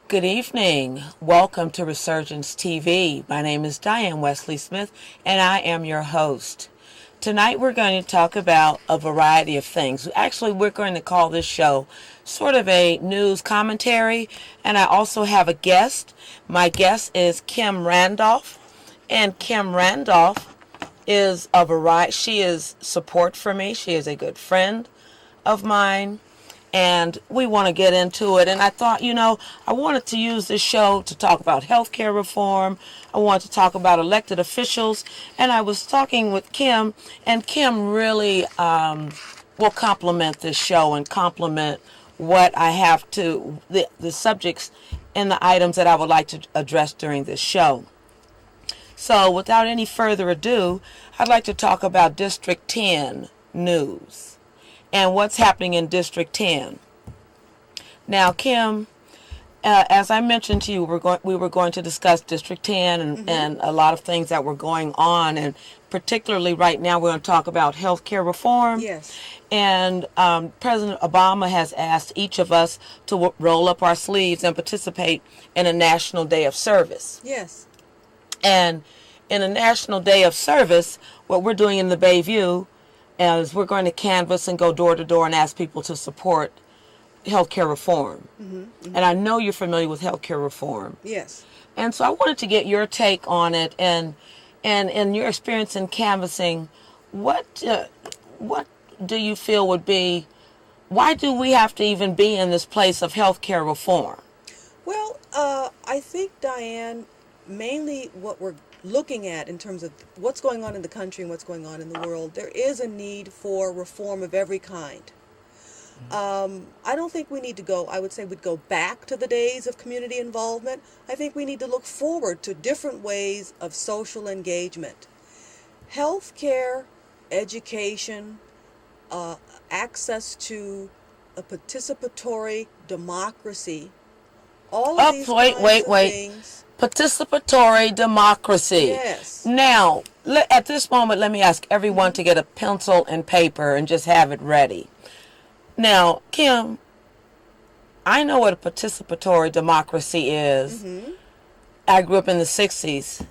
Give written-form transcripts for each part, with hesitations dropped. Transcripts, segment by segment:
Good evening. Welcome to reSurgence TV. My name is Diane Wesley-Smith, and I am your host. Tonight we're going to talk about a variety of things. Actually, we're going to call this show sort of a news commentary, and I also have a guest. My guest is Kim Randolph, and Kim Randolph is a variety. She is support for me. She is a good friend of mine. And we want to get into it. And I thought, I wanted to use this show to talk about healthcare reform. I wanted to talk about elected officials. And I was talking with Kim, and Kim really will complement this show and complement what I have to, the subjects and the items that I would like to address during this show. So without any further ado, I'd like to talk about District 10 news and what's happening in District 10. Now, Kim, as I mentioned to you, we were going to discuss District 10 and a lot of things that were going on, and particularly right now we're going to talk about healthcare reform. Yes. And President Obama has asked each of us to roll up our sleeves and participate in a National Day of Service. Yes. And in a National Day of Service, what we're doing in the Bayview is we're going to canvass and go door to door and ask people to support healthcare reform. And I know you're familiar with healthcare reform. Yes. And so I wanted to get your take on it and in your experience in canvassing, what do you feel would be, why do we have to even be in this place of healthcare reform? Well, I think, Diane, mainly what we're looking at in terms of what's going on in the country and what's going on in the world, there is a need for reform of every kind. I don't think we need to go, I would say we'd go back to the days of community involvement. I think we need to look forward to different ways of social engagement. Healthcare, education, access to a participatory democracy, all of these kinds of things. Participatory democracy. Yes. Now, at this moment, let me ask everyone to get a pencil and paper and just have it ready. Now, Kim, I know what a participatory democracy is. I grew up in the 60s.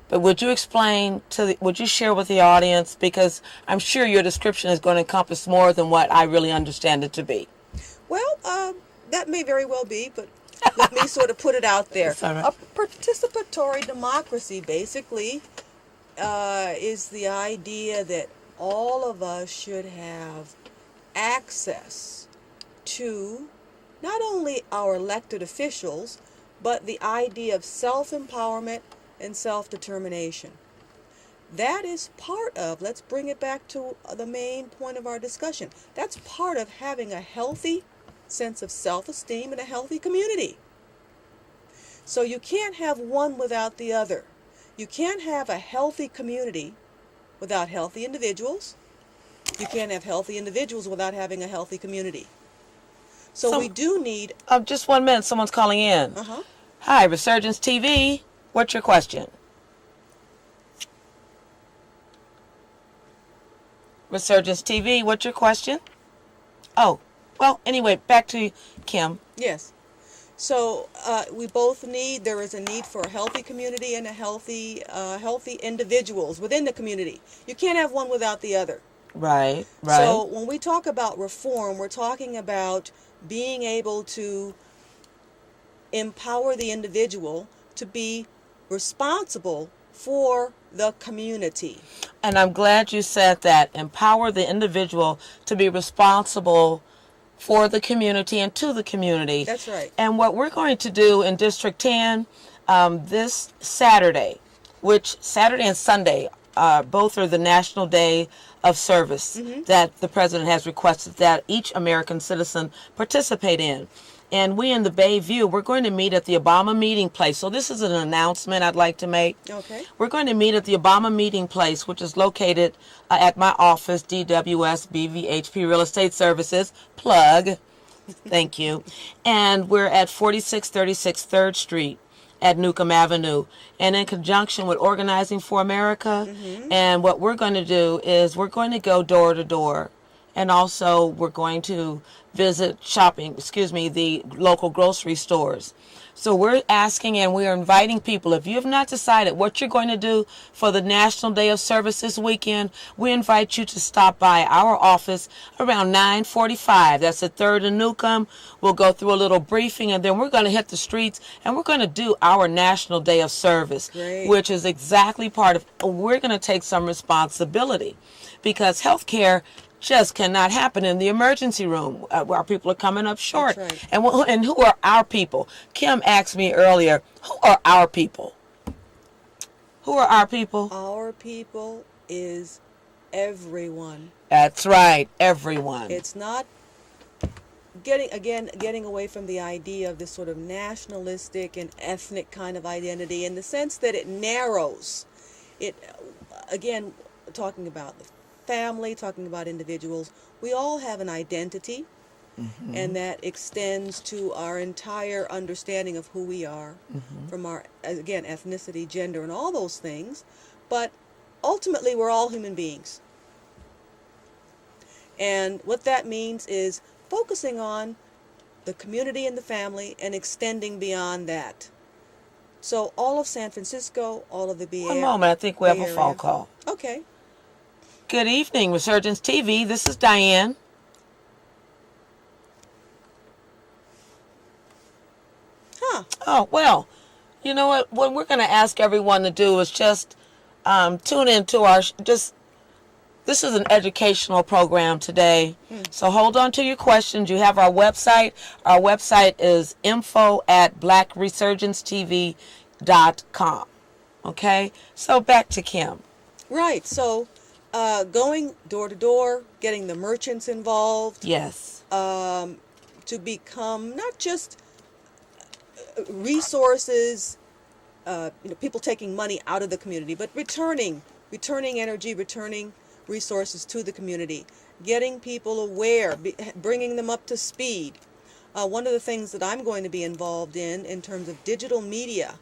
But would you explain would you share with the audience, because I'm sure your description is going to encompass more than what I really understand it to be. Well, that may very well be, but let me sort of put it out there. Right. A participatory democracy basically is the idea that all of us should have access to not only our elected officials, but the idea of self-empowerment and self-determination. That is part of, let's bring it back to the main point of our discussion, that's part of having a healthy sense of self-esteem in a healthy community. So you can't have one without the other. You can't have a healthy community without healthy individuals. You can't have healthy individuals without having a healthy community. So we do need... just 1 minute, someone's calling in. Hi, reSurgence TV. What's your question? reSurgence TV, what's your question? Oh. Well, anyway, back to Kim. Yes. So we both need, there is a need for a healthy community and a healthy individuals within the community. You can't have one without the other. Right. So when we talk about reform, we're talking about being able to empower the individual to be responsible for the community. And I'm glad you said that. Empower the individual to be responsible for the community and to the community. That's right. And what we're going to do in District 10 this Saturday, which Saturday and Sunday, both are the National Day of Service that the President has requested that each American citizen participate in. And we in the Bayview, we're going to meet at the Obama Meeting Place. So this is an announcement I'd like to make. Okay. We're going to meet at the Obama Meeting Place, which is located at my office, DWS BVHP Real Estate Services. Plug. Thank you. And we're at 4636 3rd Street at Newcomb Avenue. And in conjunction with Organizing for America, and what we're going to do is we're going to go door to door And also we're going to the local grocery stores. So we're asking and we're inviting people, if you have not decided what you're going to do for the National Day of Service this weekend, we invite you to stop by our office around 9:45. That's the 3rd and Newcomb. We'll go through a little briefing, and then we're going to hit the streets, and we're going to do our National Day of Service, Great. which is exactly part of, we're going to take some responsibility, because healthcare just cannot happen in the emergency room where our people are coming up short. That's right. And who are our people? Kim asked me earlier, who are our people? Who are our people? Our people is everyone. That's right, everyone. It's not getting away from the idea of this sort of nationalistic and ethnic kind of identity, in the sense that it narrows it. Again, talking about the family, talking about individuals, we all have an identity, and that extends to our entire understanding of who we are, from our, again, ethnicity, gender, and all those things. But ultimately, we're all human beings. And what that means is focusing on the community and the family and extending beyond that. So all of San Francisco, all of the Bay Area. One moment, I think we have a phone call. Okay. Good evening, reSurgence TV. This is Diane. Oh, well, you know what we're going to ask everyone to do is just tune into this is an educational program today. So hold on to your questions. You have our website. Our website is info@blackresurgencetv.com. Okay? So back to Kim. Right. So going door to door, getting the merchants involved. Yes. To become not just resources, people taking money out of the community, but returning energy, returning resources to the community, getting people aware, bringing them up to speed. One of the things that I'm going to be involved in terms of digital media,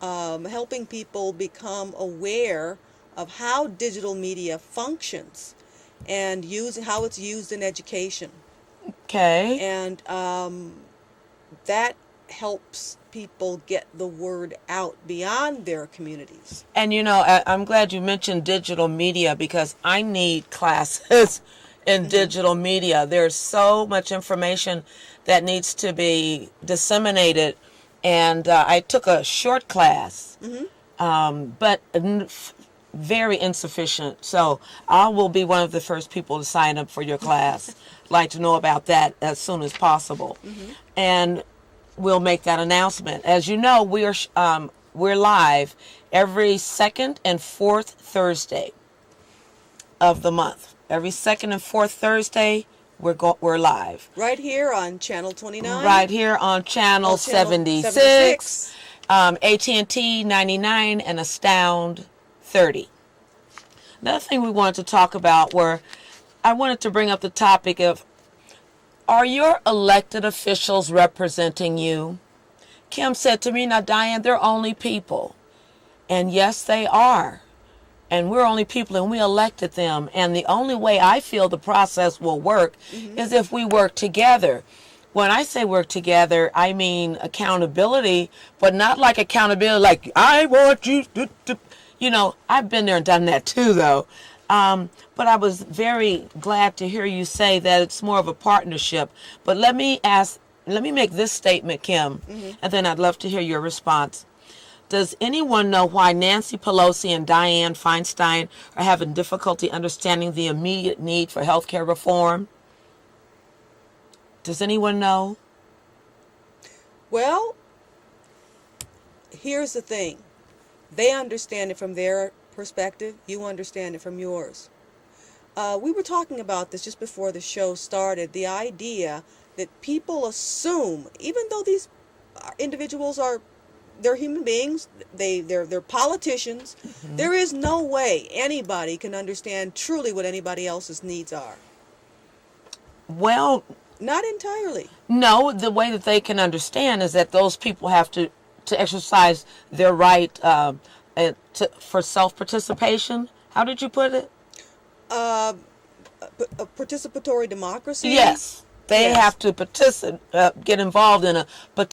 helping people become aware of how digital media functions and how it's used in education. Okay. And that helps people get the word out beyond their communities. And I'm glad you mentioned digital media, because I need classes in digital media. There's so much information that needs to be disseminated, and I took a short class, but very insufficient. So I will be one of the first people to sign up for your class. Like to know about that as soon as possible, and we'll make that announcement. As you know, we're live every second and fourth Thursday of the month. Every second and fourth Thursday, we're live. Right here on Channel 29. Right here on Channel 76. AT&T 99 and Astound 30. Another thing we wanted to talk about I wanted to bring up the topic of, are your elected officials representing you? Kim said to me, now Diane, they're only people. And yes, they are. And we're only people, and we elected them. And the only way I feel the process will work is if we work together. When I say work together, I mean accountability, but not like accountability like, I want you to. I've been there and done that too, though. But I was very glad to hear you say that it's more of a partnership. But let me make this statement, Kim, and then I'd love to hear your response. Does anyone know why Nancy Pelosi and Diane Feinstein are having difficulty understanding the immediate need for health care reform? Does anyone know? Well, here's the thing. They understand it from their perspective. You understand it from yours. We were talking about this just before the show started, the idea that people assume, even though these individuals they're human beings, they're politicians, there is no way anybody can understand truly what anybody else's needs are. Well, not entirely. No, the way that they can understand is that those people have to exercise their right for self-participation. How did you put it? a participatory democracy? Yes. They Yes. have to get involved in a